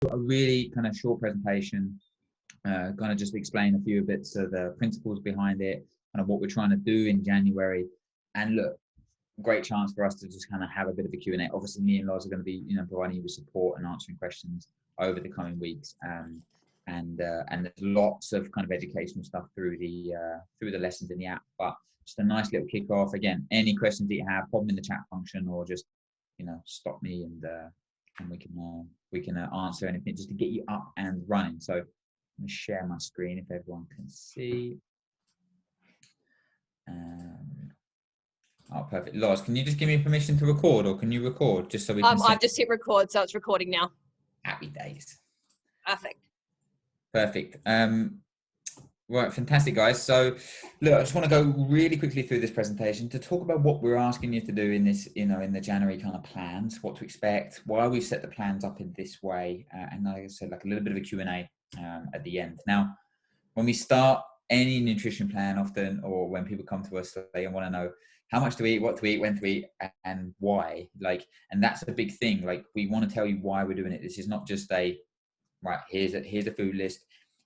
a really kind of short presentation, kind of just explain a few bits of the principles behind it, kind of what we're trying to do in January. And look, great chance for us to just kind of have a bit of a Q&A. Obviously, me and Loz are going to be, providing you with support and answering questions over the coming weeks. And there's lots of kind of educational stuff through the lessons in the app. But just a nice little kickoff. Again, any questions that you have, pop them in the chat function, or just stop me and we can answer anything just to get you up and running. So I'm going to share my screen if everyone can see. Oh, perfect. Loz, can you just give me permission to record, or can you record just so we can I've just hit record, so it's recording now. Happy days. Perfect. Right, fantastic, guys. So look, I just want to go really quickly through this presentation to talk about what we're asking you to do in this, in the January kind of plans, what to expect, why we've set the plans up in this way, and like I said, like a little bit of a Q&A at the end. Now, when we start any nutrition plan, often, or when people come to us, they want to know how much to eat, what to eat, when to eat, and why. Like, and that's a big thing. Like, we want to tell you why we're doing it. This is not just a right. Here's a food list.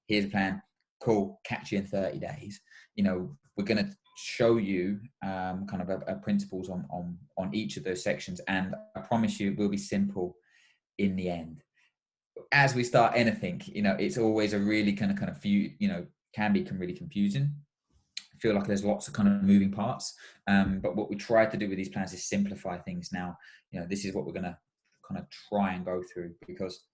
Here's a plan. Cool. Catch you in 30 days. We're going to show you kind of principles on each of those sections, and I promise you, it will be simple in the end. As we start anything, it's always a really kind of few, can be really confusing. I feel like there's lots of kind of moving parts, but what we try to do with these plans is simplify things. Now, this is what we're going to kind of try and go through, because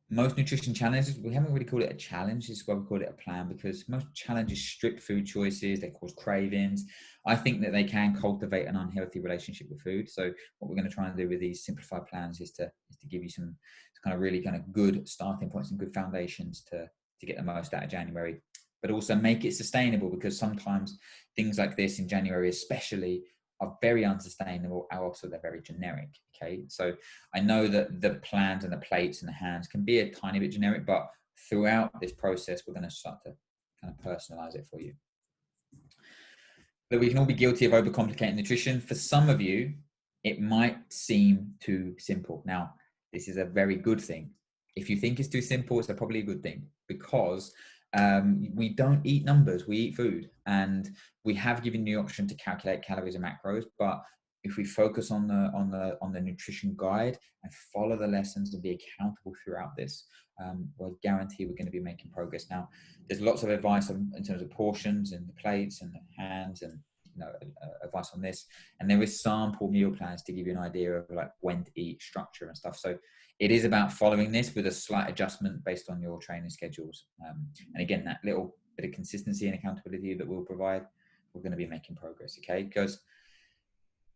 most nutrition challenges, we haven't really called it a challenge. This is why we call it a plan, because most challenges strip food choices, they cause cravings. I think that they can cultivate an unhealthy relationship with food. So what we're going to try and do with these simplified plans is to give you some kind of really kind of good starting points and good foundations to get the most out of January, but also make it sustainable, because sometimes things like this in January especially are very unsustainable, and also they're very generic. Okay, so I know that the plans and the plates and the hands can be a tiny bit generic, but throughout this process, we're going to start to kind of personalize it for you. But we can all be guilty of overcomplicating nutrition. For some of you, it might seem too simple. Now, this is a very good thing. If you think it's too simple, it's probably a good thing, because we don't eat numbers, we eat food, and we have given you the option to calculate calories and macros. But if we focus on the nutrition guide and follow the lessons and be accountable throughout this, we'll guarantee we're going to be making progress. Now, there's lots of advice in terms of portions and the plates and the hands, and advice on this, and there is sample meal plans to give you an idea of like when to eat, structure and stuff. So it is about following this with a slight adjustment based on your training schedules. And again, that little bit of consistency and accountability that we'll provide, we're going to be making progress, okay? Because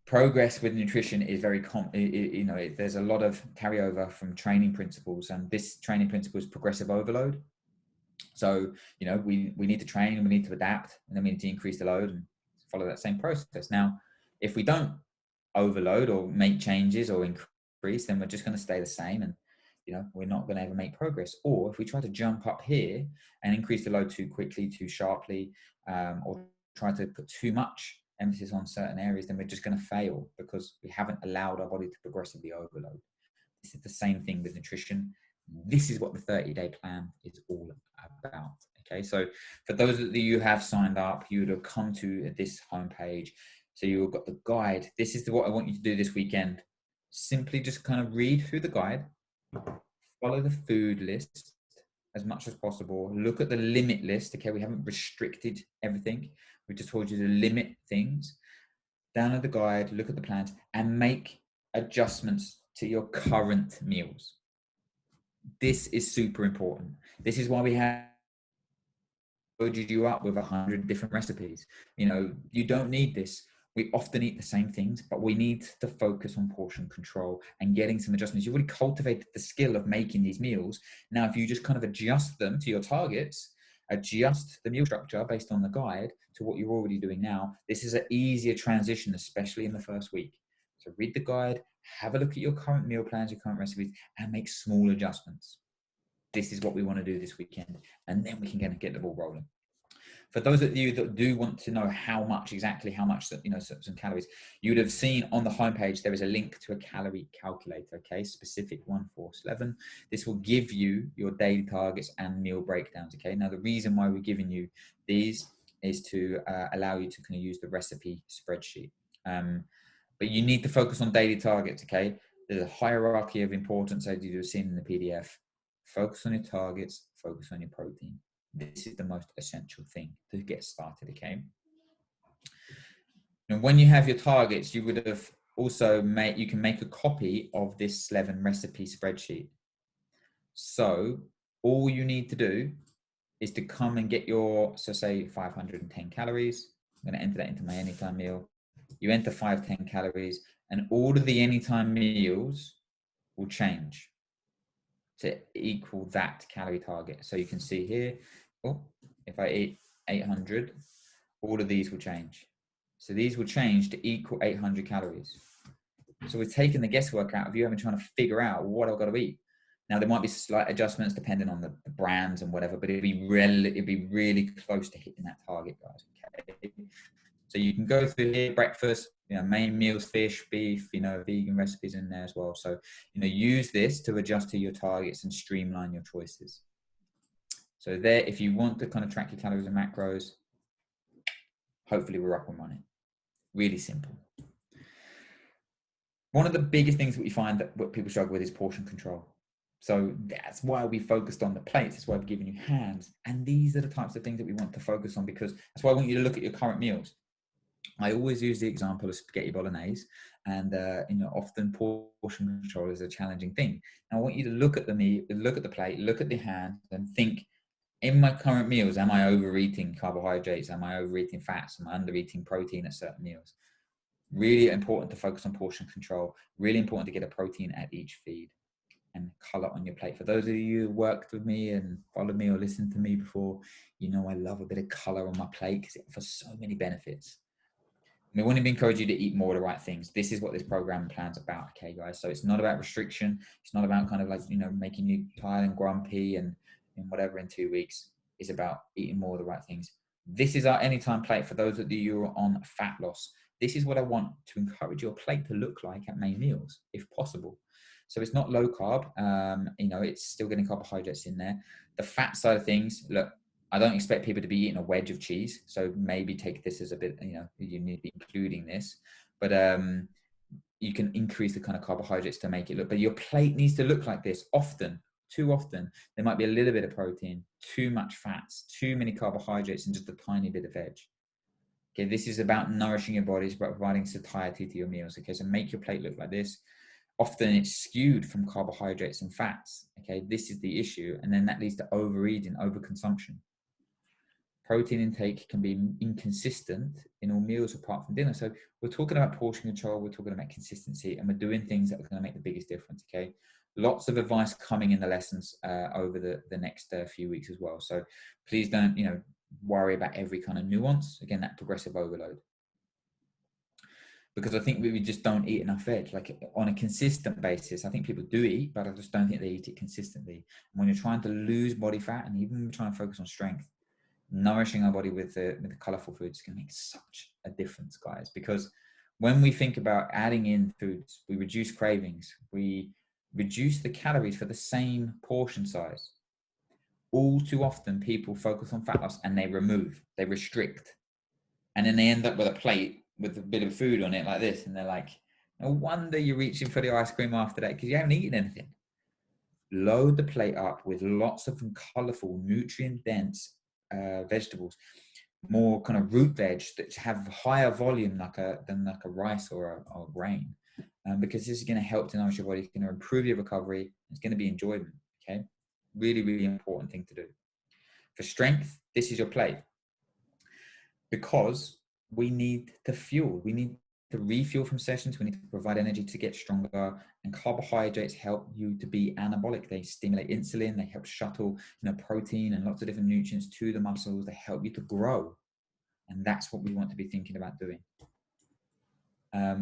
progress with nutrition is very, there's a lot of carryover from training principles, and this training principle is progressive overload. So, we need to train and we need to adapt, and then we need to increase the load and follow that same process. Now, if we don't overload or make changes or increase, then we're just going to stay the same, and we're not going to ever make progress. Or if we try to jump up here and increase the load too quickly, too sharply, or try to put too much emphasis on certain areas, then we're just going to fail, because we haven't allowed our body to progressively overload. This is the same thing with nutrition. This is what the 30-day plan is all about. Okay, so for those of you who have signed up, you would have come to this homepage. So you've got the guide. This is what I want you to do this weekend. Simply just kind of read through the guide, follow the food list as much as possible. Look at the limit list. Okay, we haven't restricted everything. We just told you to limit things. Download the guide, look at the plans, and make adjustments to your current meals. This is super important. This is why we have loaded you up with 100 different recipes. You don't need this. We often eat the same things, but we need to focus on portion control and getting some adjustments. You've already cultivated the skill of making these meals. Now, if you just kind of adjust them to your targets, adjust the meal structure based on the guide to what you're already doing now, this is an easier transition, especially in the first week. So read the guide, have a look at your current meal plans, your current recipes, and make small adjustments. This is what we want to do this weekend, and then we can get the ball rolling. For those of you that do want to know exactly how much, some calories, you would have seen on the homepage, there is a link to a calorie calculator, okay, specific one for Slevin. This will give you your daily targets and meal breakdowns, okay. Now, the reason why we're giving you these is to allow you to kind of use the recipe spreadsheet. But you need to focus on daily targets, okay? There's a hierarchy of importance, as you've seen in the PDF. Focus on your targets, focus on your protein. This is the most essential thing to get started, okay? And when you have your targets, you would have also you can make a copy of this Slevin recipe spreadsheet. So all you need to do is to come and get your, so say 510 calories. I'm going to enter that into my anytime meal. You enter 510 calories, and all of the anytime meals will change to equal that calorie target. So you can see here, if I eat 800, all of these will change. So these will change to equal 800 calories. So we're taking the guesswork out of you having trying to figure out what I've got to eat. Now, there might be slight adjustments depending on the brands and whatever, but it'd be really close to hitting that target, guys. Okay. So you can go through here, breakfast, main meals, fish, beef, vegan recipes in there as well. So, use this to adjust to your targets and streamline your choices. So there, if you want to kind of track your calories and macros, hopefully we're up and running. Really simple. One of the biggest things that we find that what people struggle with is portion control. So that's why we focused on the plates. That's why we've given you hands. And these are the types of things that we want to focus on, because that's why I want you to look at your current meals. I always use the example of spaghetti bolognese, and often portion control is a challenging thing. And I want you to look at the meat, look at the plate, look at the hand, and think, in my current meals, am I overeating carbohydrates? Am I overeating fats? Am I undereating protein at certain meals? Really important to focus on portion control. Really important to get a protein at each feed, and color on your plate. For those of you who worked with me and followed me or listened to me before, I love a bit of color on my plate because it offers so many benefits. We want to encourage you to eat more of the right things. This is what this program plan's about, okay, guys? So it's not about restriction. It's not about kind of like, making you tired and grumpy and whatever in 2 weeks. It's about eating more of the right things. This is our anytime plate for those of you who are on fat loss. This is what I want to encourage your plate to look like at main meals, if possible. So it's not low carb. It's still getting carbohydrates in there. The fat side of things, look, I don't expect people to be eating a wedge of cheese. So maybe take this as a bit, you need to be including this. But you can increase the kind of carbohydrates to make it look. But your plate needs to look like this too often. There might be a little bit of protein, too much fats, too many carbohydrates, and just a tiny bit of veg. Okay, this is about nourishing your body, it's about providing satiety to your meals. Okay, so make your plate look like this. Often it's skewed from carbohydrates and fats. Okay, this is the issue. And then that leads to overeating, overconsumption. Protein intake can be inconsistent in all meals apart from dinner. So we're talking about portion control, we're talking about consistency, and we're doing things that are going to make the biggest difference, okay? Lots of advice coming in the lessons over the next few weeks as well. So please don't, worry about every kind of nuance. Again, that progressive overload. Because I think we just don't eat enough veg, like on a consistent basis. I think people do eat, but I just don't think they eat it consistently. And when you're trying to lose body fat, and even when we're trying to focus on strength, nourishing our body with the colorful foods can make such a difference, guys. Because when we think about adding in foods, we reduce cravings, we reduce the calories for the same portion size. All too often, people focus on fat loss and they restrict, and then they end up with a plate with a bit of food on it like this, and they're like, no wonder you're reaching for the ice cream after that, because you haven't eaten anything. Load the plate up with lots of colorful, nutrient-dense vegetables, more kind of root veg that have higher volume than a rice or a grain, because this is going to help to nourish your body. It's going to improve your recovery. It's going to be enjoyment. Okay, really important thing to do. For strength, this is your plate, because we need to fuel. We need to refuel from sessions. We need to provide energy to get stronger, and carbohydrates help you to be anabolic. They stimulate insulin. They help shuttle, protein and lots of different nutrients to the muscles. They help you to grow, and that's what we want to be thinking about doing.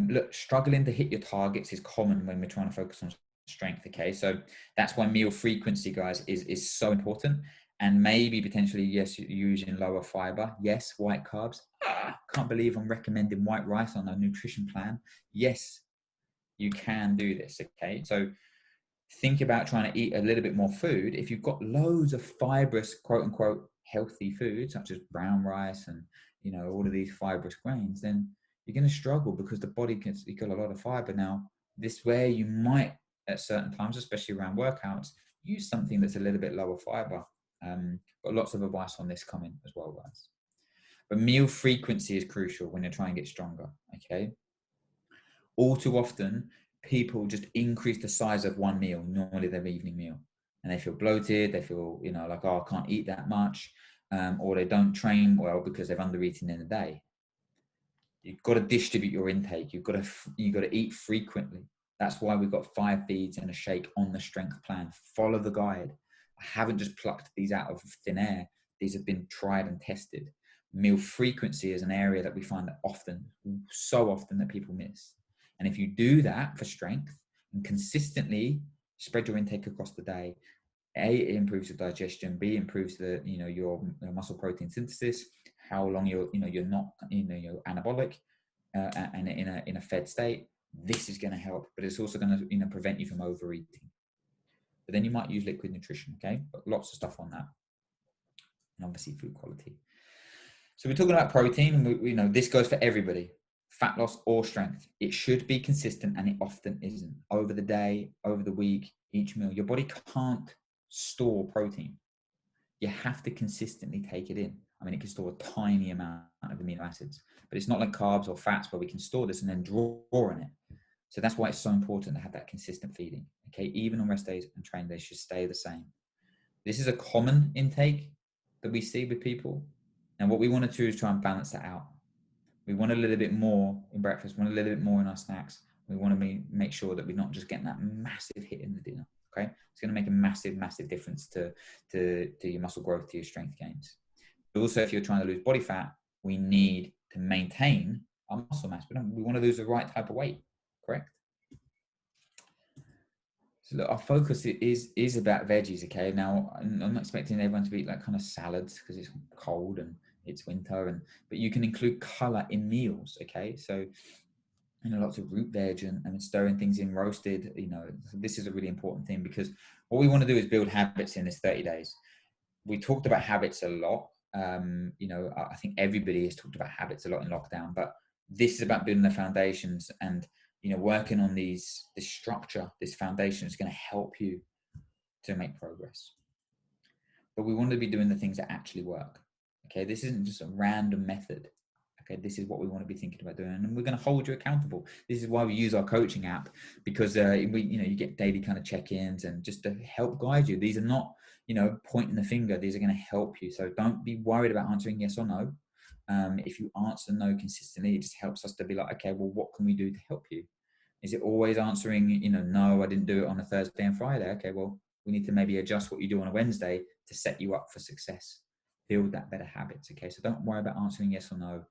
Look, struggling to hit your targets is common when we're trying to focus on strength. Okay, so that's why meal frequency, guys, is so important. and maybe potentially, yes, you're using lower fiber. Yes, white carbs. Can't believe I'm recommending white rice on a nutrition plan. Yes, you can do this. Okay, so think about trying to eat a little bit more food. If you've got loads of fibrous, quote unquote, healthy food, such as brown rice and, you know, all of these fibrous grains, then you're going to struggle because the body gets, you've got a lot of fiber. Now, this where you might at certain times, especially around workouts, use something that's a little bit lower fiber. Got lots of advice on this coming as well, guys. But meal frequency is crucial when you're trying to get stronger. Okay. All too often, people just increase the size of one meal, normally their evening meal, and they feel bloated. They feel, you know, like, oh, I can't eat that much, or they don't train well because they've undereaten in a day. You've got to distribute your intake. You've got to eat frequently. That's why we've got 5 feeds and a shake on the strength plan. Follow the guide. I haven't just plucked these out of thin air. These have been tried and tested. Meal frequency is an area that we find that often, so often, that people miss. And if you do that for strength and consistently spread your intake across the day, A, it improves your digestion. B, improves the, you know, your muscle protein synthesis. How long you're not, you're anabolic and in a fed state. This is going to help, but it's also going to, prevent you from overeating. But then you might use liquid nutrition. Okay, but lots of stuff on that, and obviously food quality. So we're talking about protein, and we know this goes for everybody. Fat loss or strength, it should be consistent, and it often isn't. Over the day, over the week, each meal, your body can't store protein. You have to consistently take it in. I mean, it can store a tiny amount of amino acids, but it's not like carbs or fats where we can store this and then draw on it. So that's why it's so important to have that consistent feeding. Okay, even on rest days and training days should stay the same. This is a common intake that we see with people. And what we want to do is try and balance that out. We want a little bit more in breakfast, we want a little bit more in our snacks. We want to make sure that we're not just getting that massive hit in the dinner. Okay, it's going to make a massive difference to your muscle growth, to your strength gains. But also, if you're trying to lose body fat, we need to maintain our muscle mass. We want to lose the right type of weight, correct? So look, our focus is about veggies. Okay, now I'm not expecting everyone to eat like kind of salads because it's cold and it's winter, but you can include color in meals. Okay, so lots of root veg and stirring things in, roasted. This is a really important thing because what we want to do is build habits in this 30 days. We talked about habits a lot. I think everybody has talked about habits a lot in lockdown, but this is about building the foundations and working on this structure. This foundation is going to help you to make progress. But we want to be doing the things that actually work. Okay, this isn't just a random method. Okay, this is what we want to be thinking about doing, and we're going to hold you accountable. This is why we use our coaching app, because you get daily kind of check-ins and just to help guide you. These are not pointing the finger. These are going to help you. So don't be worried about answering yes or no. If you answer no consistently, it just helps us to be like, okay, well, what can we do to help you? Is it always answering, no, I didn't do it on a Thursday and Friday? Okay, well, we need to maybe adjust what you do on a Wednesday to set you up for success. Build that better habits. Okay, so don't worry about answering yes or no.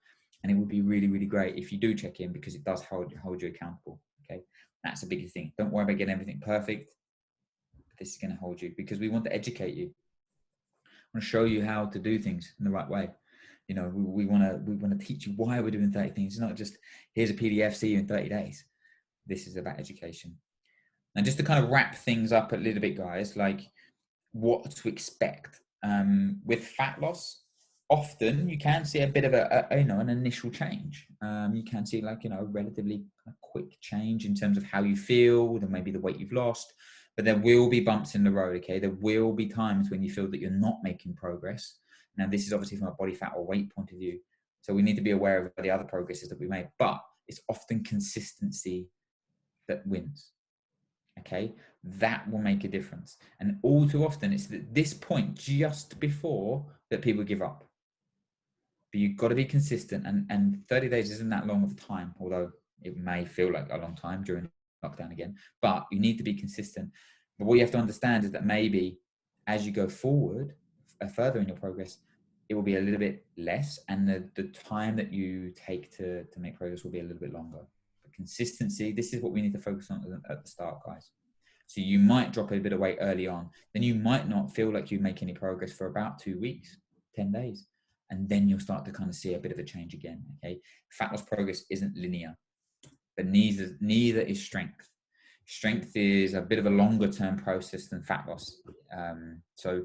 And it would be really, really great if you do check in, because it does hold you accountable. Okay, that's a big thing. Don't worry about getting everything perfect. This is going to hold you, because we want to educate you. I want to show you how to do things in the right way. We want to teach you why we're doing 30 things. It's not just here's a PDF, see you in 30 days. This is about education. And just to kind of wrap things up a little bit, guys, like what to expect with fat loss. Often you can see a bit of an initial change. You can see a relatively quick change in terms of how you feel, then maybe the weight you've lost, but there will be bumps in the road. Okay, there will be times when you feel that you're not making progress. Now, this is obviously from a body fat or weight point of view, so we need to be aware of the other progresses that we made. But it's often consistency that wins. Okay, that will make a difference. And all too often, it's at this point just before that people give up. But you've got to be consistent, and 30 days isn't that long of time, although it may feel like a long time during lockdown again, but you need to be consistent. But what you have to understand is that maybe as you go forward further in your progress, it will be a little bit less, and the time that you take to make progress will be a little bit longer. But consistency, this is what we need to focus on at the start, guys. So you might drop a bit of weight early on. Then you might not feel like you make any progress for about 2 weeks, 10 days. And then you'll start to kind of see a bit of a change again. Okay. Fat loss progress isn't linear, but neither is strength. Strength is a bit of a longer term process than fat loss. So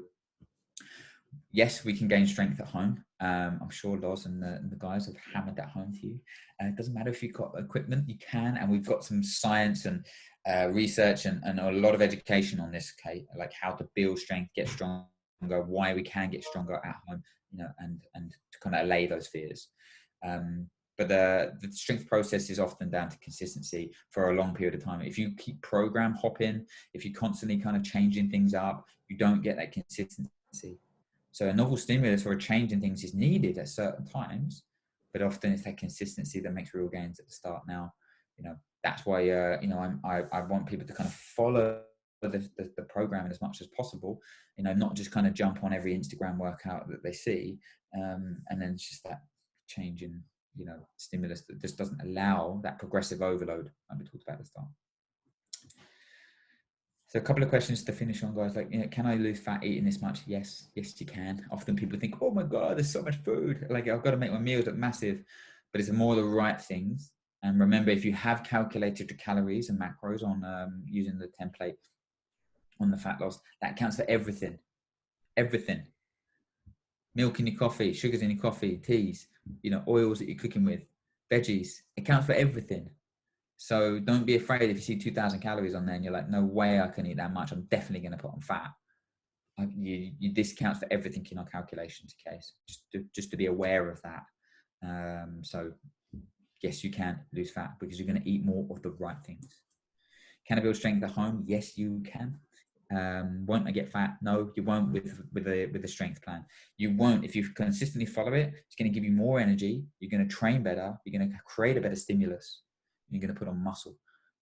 yes, we can gain strength at home. I'm sure Loz and the guys have hammered that home to you. It doesn't matter if you've got equipment, you can. And we've got some science and research and a lot of education on this, okay? Like how to build strength, get stronger, why we can get stronger at home, and to kind of allay those fears. But the strength process is often down to consistency for a long period of time. If you keep program hopping, if you're constantly kind of changing things up, you don't get that consistency. So a novel stimulus or a change in things is needed at certain times, but often it's that consistency that makes real gains at the start. Now, that's why, I want people to kind of follow the program as much as possible, not just kind of jump on every Instagram workout that they see. And then it's just that change in, stimulus that just doesn't allow that progressive overload like we talked about at the start. So a couple of questions to finish on, guys. Like, can I lose fat eating this much? Yes, you can. Often people think, oh my God, there's so much food. Like, I've got to make my meals look massive, but it's more the right things. And remember, if you have calculated the calories and macros on using the template on the fat loss, that counts for everything. Everything. Milk in your coffee, sugars in your coffee, teas, oils that you're cooking with, veggies. It counts for everything. So don't be afraid if you see 2,000 calories on there and you're like, no way I can eat that much. I'm definitely going to put on fat. You discount for everything in our calculations, okay? So just to be aware of that. So yes, you can lose fat because you're going to eat more of the right things. Can I build strength at home? Yes, you can. Won't I get fat? No, you won't with the strength plan. You won't. If you consistently follow it, it's going to give you more energy. You're going to train better. You're going to create a better stimulus. You're going to put on muscle.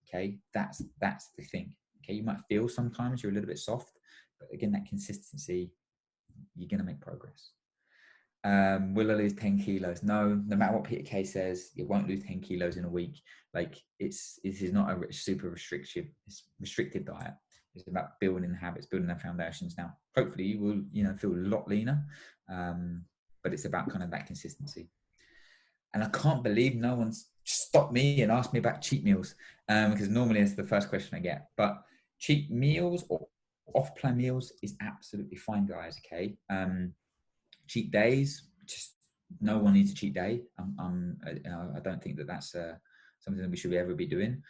Okay, that's the thing. Okay, you might feel sometimes you're a little bit soft, but again, that consistency, you're going to make progress. Will I lose 10 kilos? No matter what Peter Kay says, you won't lose 10 kilos in a week. Like it is not a super restricted diet. It's about building habits, building their foundations. Now, hopefully you will, feel a lot leaner, but it's about kind of that consistency. And I can't believe no one's stopped me and asked me about cheat meals, because normally it's the first question I get. But cheat meals or off-plan meals is absolutely fine, guys. Okay. Cheat days, just no one needs a cheat day. I don't think that's something that we should ever be doing.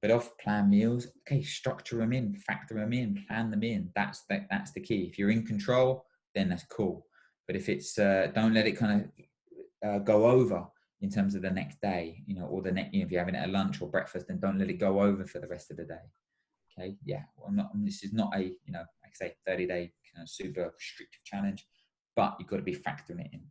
But off-plan meals, okay, structure them in, factor them in, plan them in. That's the key. If you're in control, then that's cool. But if it's don't let it kind of go over in terms of the next day, or the next, if you're having it at lunch or breakfast, then don't let it go over for the rest of the day. Okay, yeah. Well, this is not a like I say 30-day kind of super restrictive challenge, but you've got to be factoring it in.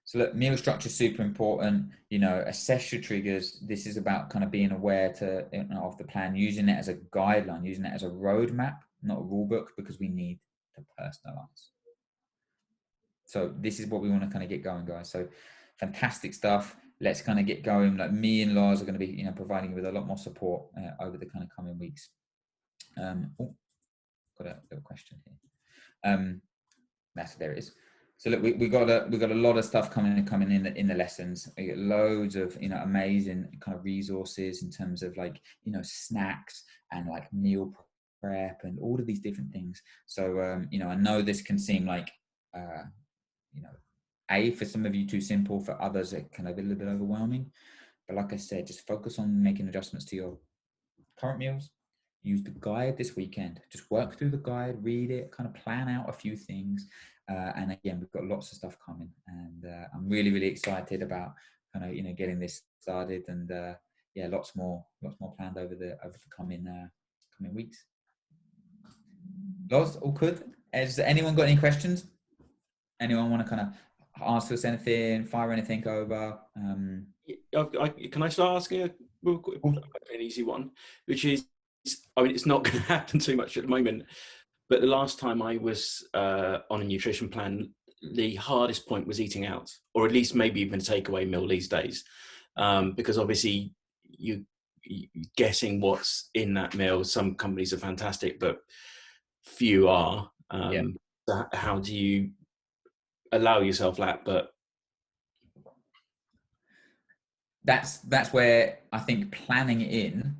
So look, meal structure is super important. Assess your triggers. This is about kind of being aware of the plan, using it as a guideline, using it as a roadmap, not a rule book, because we need to personalize. So this is what we want to kind of get going, guys. So fantastic stuff. Let's kind of get going. Like me and Lars are going to be, providing you with a lot more support over the kind of coming weeks. Got a little question here. There it is. So look, we got a lot of stuff coming in the lessons. We get loads of amazing kind of resources in terms of like snacks and like meal prep and all of these different things. So I know this can seem like for some of you too simple, for others it can be a little bit overwhelming. But like I said, just focus on making adjustments to your current meals. Use the guide this weekend. Just work through the guide, read it, kind of plan out a few things. And again, we've got lots of stuff coming, and I'm really, really excited about kind of getting this started. And lots more planned over the coming weeks. Lots, all good. Has anyone got any questions? Anyone want to kind of ask us anything, fire anything over? Can I start asking an easy one, which is, it's not going to happen too much at the moment, but the last time I was on a nutrition plan, the hardest point was eating out, or at least maybe even a takeaway meal these days, because obviously you guessing what's in that meal. Some companies are fantastic, but few are. So how do you allow yourself that? But that's where I think planning it in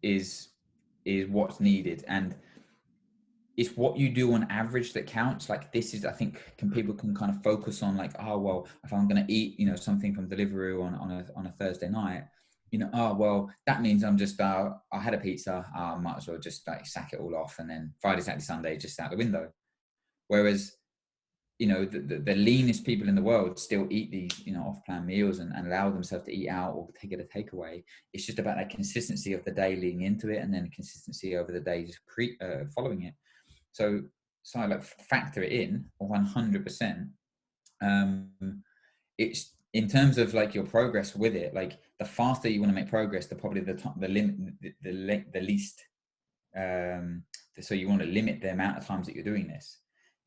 is what's needed, and it's what you do on average that counts. Like, this is, I think, people can kind of focus on, like, oh well, if I'm going to eat, you know, something from Deliveroo on a Thursday night, you know, oh well, that means I'm just I had a pizza, I might as well just like sack it all off, and then Friday, Saturday, Sunday just out the window. Whereas, you know, the leanest people in the world still eat these, you know, off-plan meals and allow themselves to eat out or take it a takeaway. It's just about that consistency of the day leading into it, and then consistency over the days following it. So I like factor it in 100%. It's in terms of like your progress with it. Like, the faster you want to make progress, the least. So you want to limit the amount of times that you're doing this.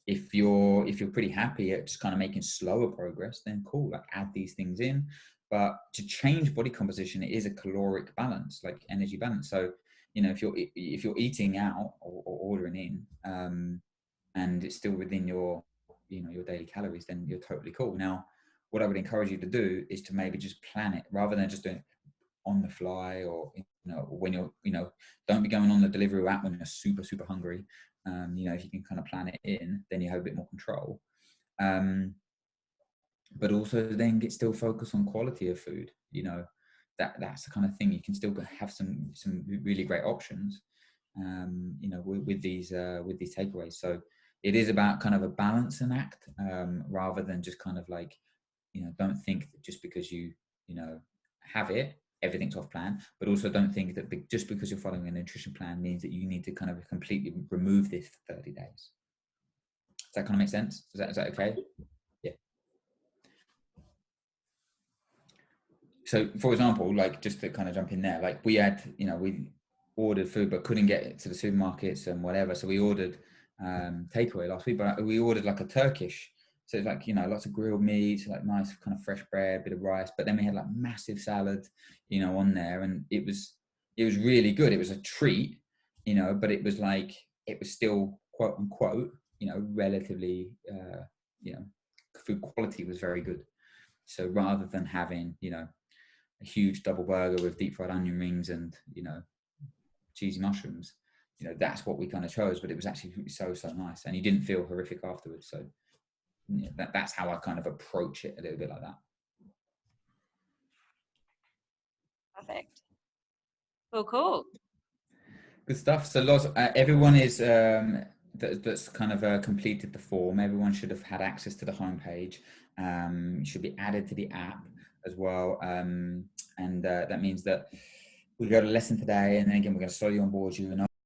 If you're pretty happy at just kind of making slower progress, then cool, like add these things in. But to change body composition, it is a caloric balance, like energy balance. So, you know, if you're eating out or ordering in, and it's still within your, you know, your daily calories, then you're totally cool. Now, what I would encourage you to do is to maybe just plan it rather than just doing it on the fly, or, you know, when you're, you know, don't be going on the Deliveroo app when you're super hungry. You know, if you can kind of plan it in, then you have a bit more control. But also then still focus on quality of food. You know, that's the kind of thing. You can still have some really great options, you know, with these takeaways. So it is about kind of a balancing act, rather than just kind of like, you know, don't think that just because you know, have it, everything's off plan. But also don't think that just because you're following a nutrition plan means that you need to kind of completely remove this for 30 days. Does that kind of make sense? Is that okay? Yeah. So, for example, like, just to kind of jump in there, like, we had, you know, we ordered food but couldn't get it to the supermarkets and whatever, so we ordered takeaway last week. But we ordered like a Turkish, so it's like, you know, lots of grilled meats, like nice kind of fresh bread, bit of rice, but then we had like massive salad, you know, on there, and it was really good. It was a treat, you know, but it was still, quote unquote, you know, relatively, you know, food quality was very good. So rather than having, you know, a huge double burger with deep fried onion rings and, you know, cheesy mushrooms, you know, that's what we kind of chose. But it was actually so nice, and you didn't feel horrific afterwards. So, yeah, that's how I kind of approach it, a little bit like that. Perfect. Cool. Good stuff. So lots, everyone is that's kind of completed the form. Everyone should have had access to the homepage. Should be added to the app as well, and that means that we got a lesson today, and then again we're going to slowly onboard you and